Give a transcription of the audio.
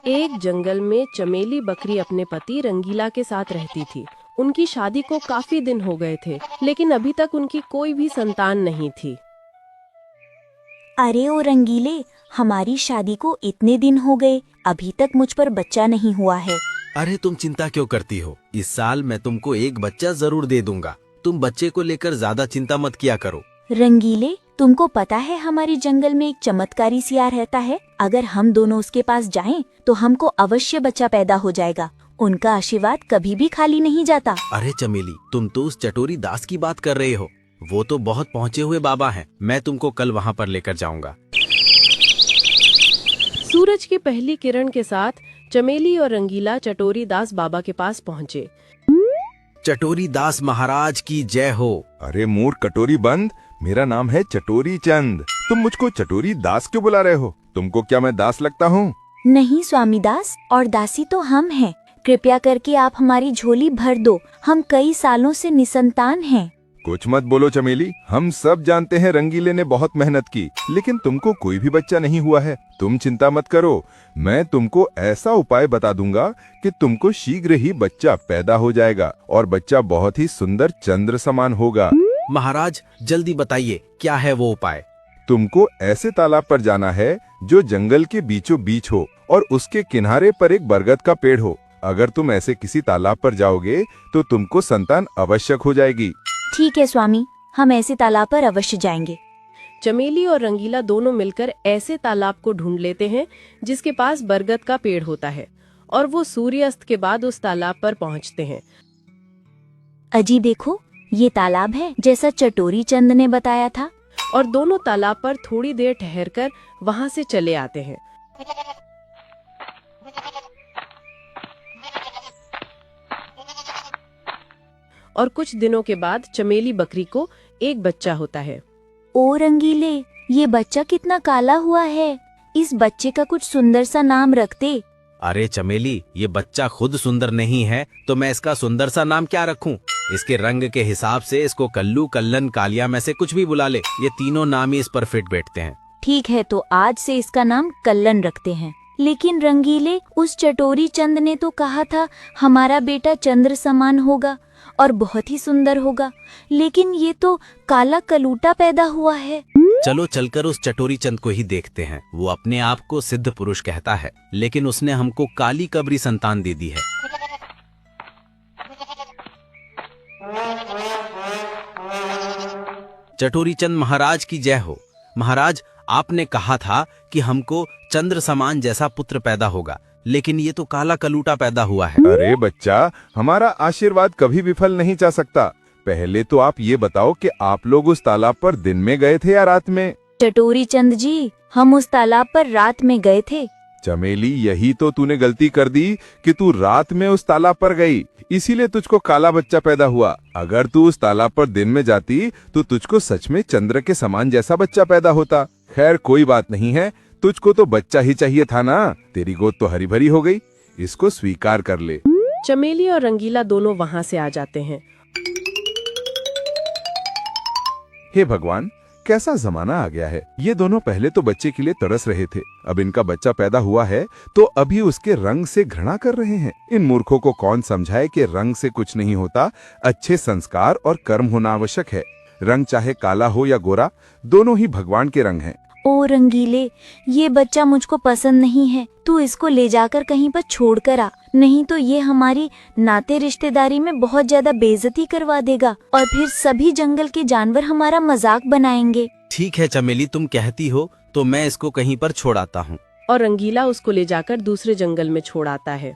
एक जंगल में चमेली बकरी अपने पति रंगीला के साथ रहती थी। उनकी शादी को काफी दिन हो गए थे, लेकिन अभी तक उनकी कोई भी संतान नहीं थी। अरे ओ रंगीले, हमारी शादी को इतने दिन हो गए, अभी तक मुझ पर बच्चा नहीं हुआ है। अरे तुम चिंता क्यों करती हो? इस साल मैं तुमको एक बच्चा जरूर दे दूंगा। तुम बच्चे को लेकर ज्यादा चिंता मत किया करो। रंगीले, तुमको पता है हमारे जंगल में एक चमत्कारी सियार रहता है। अगर हम दोनों उसके पास जाएं, तो हमको अवश्य बच्चा पैदा हो जाएगा। उनका आशीर्वाद कभी भी खाली नहीं जाता। अरे चमेली, तुम तो उस चटोरी दास की बात कर रहे हो। वो तो बहुत पहुँचे हुए बाबा हैं। मैं तुमको कल वहाँ पर लेकर जाऊंगा। सूरज की पहली किरण के साथ चमेली और रंगीला चटोरी दास बाबा के पास पहुँचे। चटोरी दास महाराज की जय हो। अरे मूर्ख कटोरी बंद, मेरा नाम है चटोरी चंद। तुम मुझको चटोरी दास क्यों बुला रहे हो? तुमको क्या मैं दास लगता हूँ? नहीं स्वामी दास, और दासी तो हम हैं। कृपया करके आप हमारी झोली भर दो। हम कई सालों से निसंतान हैं। कुछ मत बोलो चमेली, हम सब जानते हैं रंगीले ने बहुत मेहनत की, लेकिन तुमको कोई भी बच्चा नहीं हुआ है। तुम चिंता मत करो, मैं तुमको ऐसा उपाय बता दूंगा कि तुमको शीघ्र ही बच्चा पैदा हो जाएगा और बच्चा बहुत ही सुंदर चंद्र समान होगा। महाराज जल्दी बताइए, क्या है वो उपाय? तुमको ऐसे तालाब पर जाना है जो जंगल के बीचों बीच हो और उसके किनारे पर एक बरगद का पेड़ हो। अगर तुम ऐसे किसी तालाब पर जाओगे तो तुमको संतान आवश्यक हो जाएगी। ठीक है स्वामी, हम ऐसे तालाब पर अवश्य जाएंगे। चमेली और रंगीला दोनों मिलकर ऐसे तालाब को ढूंढ लेते हैं जिसके पास बरगद का पेड़ होता है, और वो सूर्यास्त के बाद उस तालाब पर पहुंचते हैं। अजी देखो, ये तालाब है जैसा चटोरी चंद ने बताया था। और दोनों तालाब पर थोड़ी देर ठहरकर वहां से चले आते हैं। और कुछ दिनों के बाद चमेली बकरी को एक बच्चा होता है। ओ रंगीले, ये बच्चा कितना काला हुआ है। इस बच्चे का कुछ सुंदर सा नाम रखते। अरे चमेली, ये बच्चा खुद सुंदर नहीं है तो मैं इसका सुंदर सा नाम क्या रखूं? इसके रंग के हिसाब से इसको कल्लू, कल्लन, कालिया में से कुछ भी बुला ले। ये तीनों नाम ही इस पर फिट बैठते हैं। ठीक है, तो आज से इसका नाम कल्लन रखते हैं। लेकिन रंगीले, उस चटोरी चंद ने तो कहा था हमारा बेटा चंद्र समान होगा और बहुत ही सुंदर होगा, लेकिन ये तो काला कलूटा पैदा हुआ है। चलो चलकर उस चटोरी चंद को ही देखते हैं। वो अपने आप को सिद्ध पुरुष कहता है, लेकिन उसने हमको काली कबरी संतान दे दी है। चटोरी चंद महाराज की जय हो। महाराज, आपने कहा था कि हमको चंद्र समान जैसा पुत्र पैदा होगा, लेकिन ये तो काला कलूटा पैदा हुआ है। अरे बच्चा, हमारा आशीर्वाद कभी विफल नहीं जा सकता। पहले तो आप ये बताओ कि आप लोग उस तालाब पर दिन में गए थे या रात में? चटोरी चंद जी, हम उस तालाब पर रात में गए थे। चमेली, यही तो तूने गलती कर दी कि तू रात में उस तालाब पर गई, इसीलिए तुझको काला बच्चा पैदा हुआ। अगर तू उस तालाब पर दिन में जाती तो तुझको सच में चंद्र के समान जैसा बच्चा पैदा होता। खैर कोई बात नहीं है, तुझको तो बच्चा ही चाहिए था ना। तेरी गोद तो हरी भरी हो गई, इसको स्वीकार कर ले। चमेली और रंगीला दोनों वहां से आ जाते हैं। हे भगवान, कैसा जमाना आ गया है। ये दोनों पहले तो बच्चे के लिए तरस रहे थे, अब इनका बच्चा पैदा हुआ है तो अभी उसके रंग से घृणा कर रहे हैं। इन मूर्खों को कौन समझाए कि रंग से कुछ नहीं होता, अच्छे संस्कार और कर्म होना आवश्यक है। रंग चाहे काला हो या गोरा, दोनों ही भगवान के रंग हैं। ओ रंगीले, ये बच्चा मुझको पसंद नहीं है। तू इसको ले जाकर कहीं पर छोड़ कर आ, नहीं तो ये हमारी नाते रिश्तेदारी में बहुत ज्यादा बेइज्जती करवा देगा और फिर सभी जंगल के जानवर हमारा मजाक बनाएंगे। ठीक है चमेली, तुम कहती हो तो मैं इसको कहीं पर छोड़ आता हूँ। और रंगीला उसको ले जाकर दूसरे जंगल में छोड़ आता है।